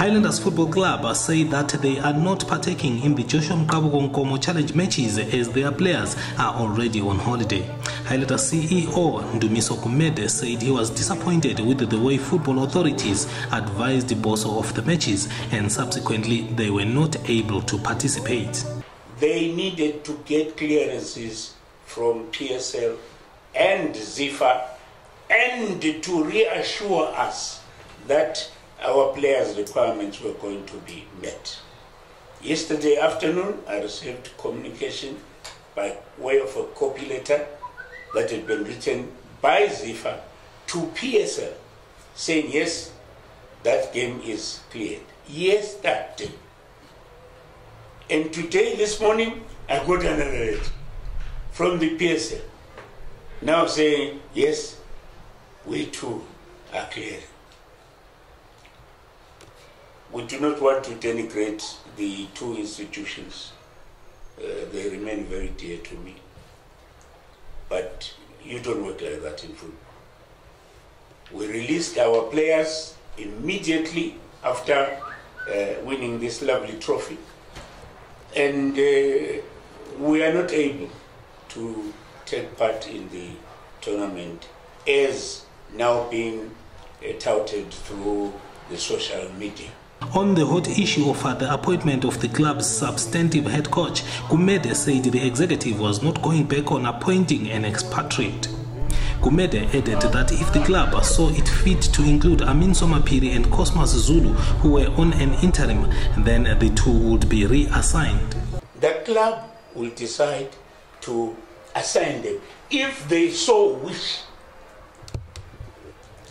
Highlanders Football Club say that they are not partaking in the MQABUKO challenge matches as their players are already on holiday. Highlanders CEO Ndumiso Kumede said he was disappointed with the way football authorities advised Boso of the matches and subsequently they were not able to participate. They needed to get clearances from PSL and ZIFA and to reassure us that our players' requirements were going to be met. Yesterday afternoon, I received communication by way of a copy letter that had been written by ZIFA to PSL saying, yes, that game is cleared. Yes, that day. And today, this morning, I got another letter from the PSL now saying, yes, we too are clear. We do not want to denigrate the two institutions. They remain very dear to me. But you don't work like that in football. We released our players immediately after winning this lovely trophy. And we are not able to take part in the tournament as now being touted through the social media. On the hot issue of the appointment of the club's substantive head coach, Kumede said the executive was not going back on appointing an expatriate. Kumede added that if the club saw it fit to include AMIN Somapiri and Cosmas Zulu, who were on an interim, then the two would be reassigned. The club will decide to assign them if they so wish.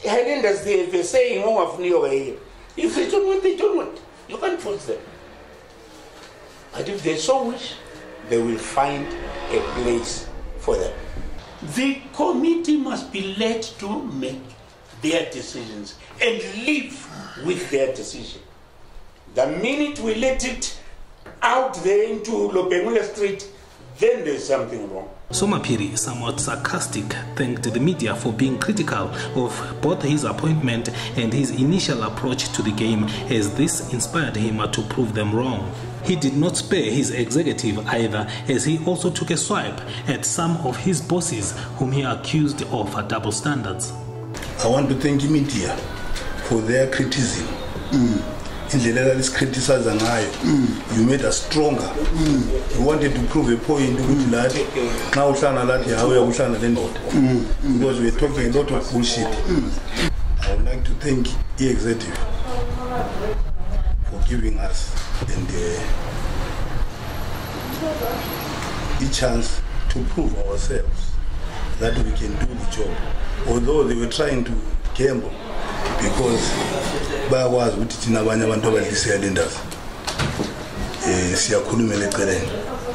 Highlanders, they're saying, if they don't want, they don't want. You can't force them. But if they so wish, they will find a place for them. The committee must be led to make their decisions and live with their decision. The minute we let it out there into Lopemula Street, then there's something wrong. Somapiri, somewhat sarcastic, thanked the media for being critical of both his appointment and his initial approach to the game, as this inspired him to prove them wrong. He did not spare his executive either, as he also took a swipe at some of his bosses whom he accused of double standards. I want to thank the media for their criticism. In the letter is criticized and you made us stronger. You wanted to prove a point with that. Now because we're talking a lot of bullshit. I would like to thank the executive for giving us a chance to prove ourselves that we can do the job. Although they were trying to gamble, because was with Tinabanya Bantoba Highlanders. Siakunumele Karen.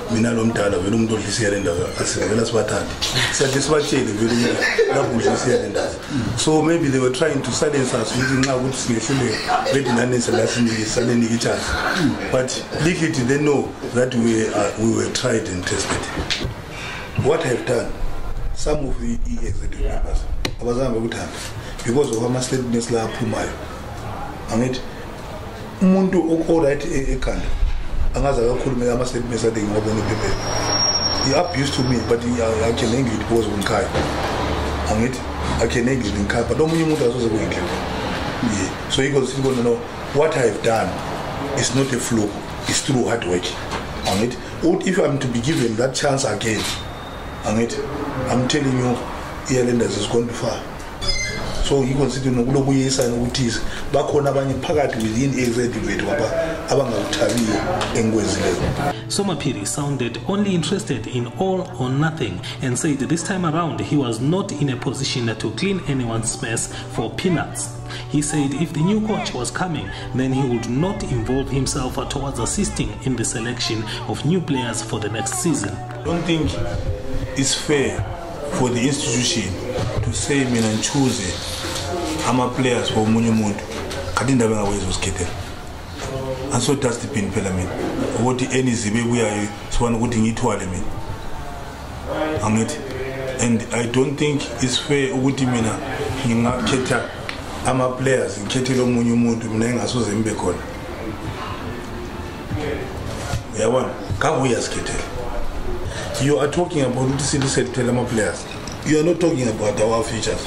Minalum Tana, Velum to Highlanders, as well as Batad. Satisfaction, so maybe they were trying to silence us using now good but legally they know that we were tried and tested. What I've done, some of the executive members, because of our statements like Pumayo. I mean, Mundu all right a can. Another could make a statement saying more than people. He up used to me, but I can engage it was one Kai. I mean, I can engage in Kai, but don't you move as a so he goes going to know what I've done is not a fluke, it's through hard work. I mean, if I'm to be given that chance again, I mean, I'm telling you, Highlanders is going too far. So you consider no Globuyesa and Utis, back on Abani Pagat within executive Somapiri sounded only interested in all or nothing and said this time around he was not in a position to clean anyone's mess for peanuts. He said if the new coach was coming, then he would not involve himself towards assisting in the selection of new players for the next season. I don't think it's fair for the institution to say me and choose ama players for Munyamuntu. Kadinda benga ways was kitten. And so does the pin parliament. What the any zibe we are so one good in it to element. And I don't think it's fair with him in a keta ama-players ngikhethele omunye umuntu mina engasoze ngibe khona uyabona kabe uyasikhethela. You are talking about ukuthi silisethele ama-players, you are not talking about our features.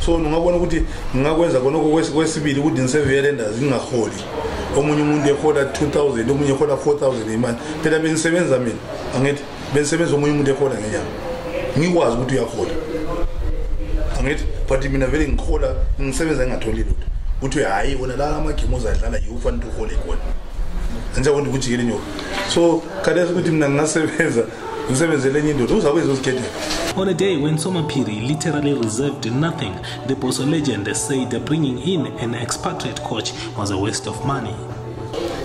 So ngabona ukuthi ngakwenza khonoko kwesibili ukuthi ngiseve Highlanders ngingaholi omunye umuntu ehola 2000 omunye ehola 4000 imali phela bengisebenza mina angithi bengisebenza omunye umuntu ehola ngenyanga ngikwazi ukuthi uyahola angithi but mina vele ngihola ngisebenza ngingatholi lutho ukuthi hayi wona la amagame ozadlala yiwufana uhole khona njengoba ukujikela nyoka. So khathesi ukuthi mina ngingasebenza ngisebenzele enye indoda uzakwenza uzikhethela. On a day when Soma Phiri literally reserved nothing, the Boso legend said bringing in an expatriate coach was a waste of money.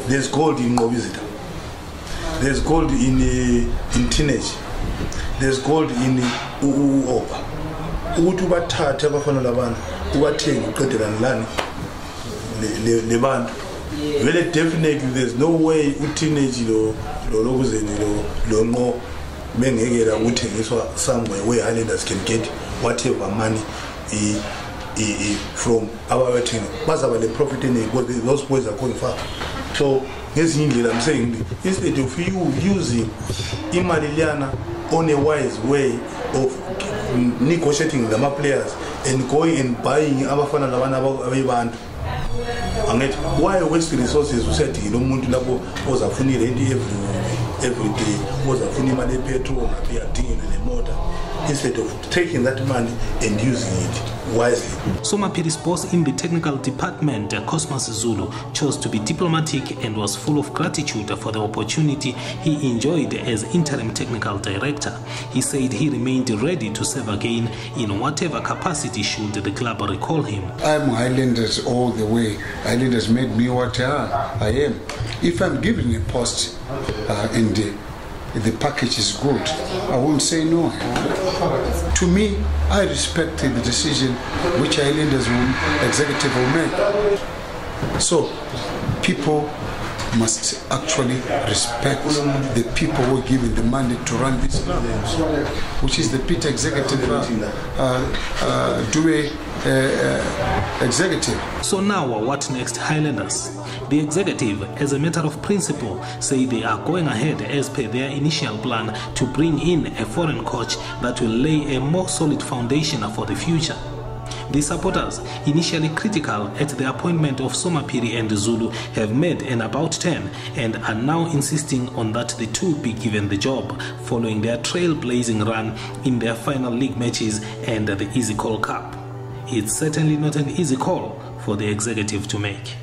There's gold in Ngobizita. There's gold in teenage. There's gold in Uopa. Ukuthi ubathathe abafana labantu ubathenga uqedelana lani lebantu. Very definitely there's no way teenage lo lokuzeni lo no bengekela ukuthengiswa somewhere where Highlanders can get whatever money from our team. Bazaba le profit in because those boys are going far. So ngezinye indlela I'm saying instead of you using imali liyana on a wise way of negotiating with the players and going and buying abafana labana ababantu. Why waste resources usethi lo muntu lapho ozafunile into every day ozafuna imali epetrol ngapiyadinga nemoto instead of taking that money and using it wisely. Soma Phiri's boss in the technical department, Cosmas Zulu, chose to be diplomatic and was full of gratitude for the opportunity he enjoyed as interim technical director. He said he remained ready to serve again in whatever capacity should the club recall him. I'm Highlanders all the way. Highlanders made me what I am. If I'm given a post and the package is good, I won't say no. To me, I respect the decision which Highlanders executive will make. So, people must actually respect the people who are given the mandate to run this club, which is the Peter executive, executive. So now what next, Highlanders? The executive, as a matter of principle, say they are going ahead as per their initial plan to bring in a foreign coach that will lay a more solid foundation for the future. The supporters, initially critical at the appointment of Soma Phiri and Zulu, have made an about turn and are now insisting on that the two be given the job following their trailblazing run in their final league matches and the Easy Call Cup. It's certainly not an easy call for the executive to make.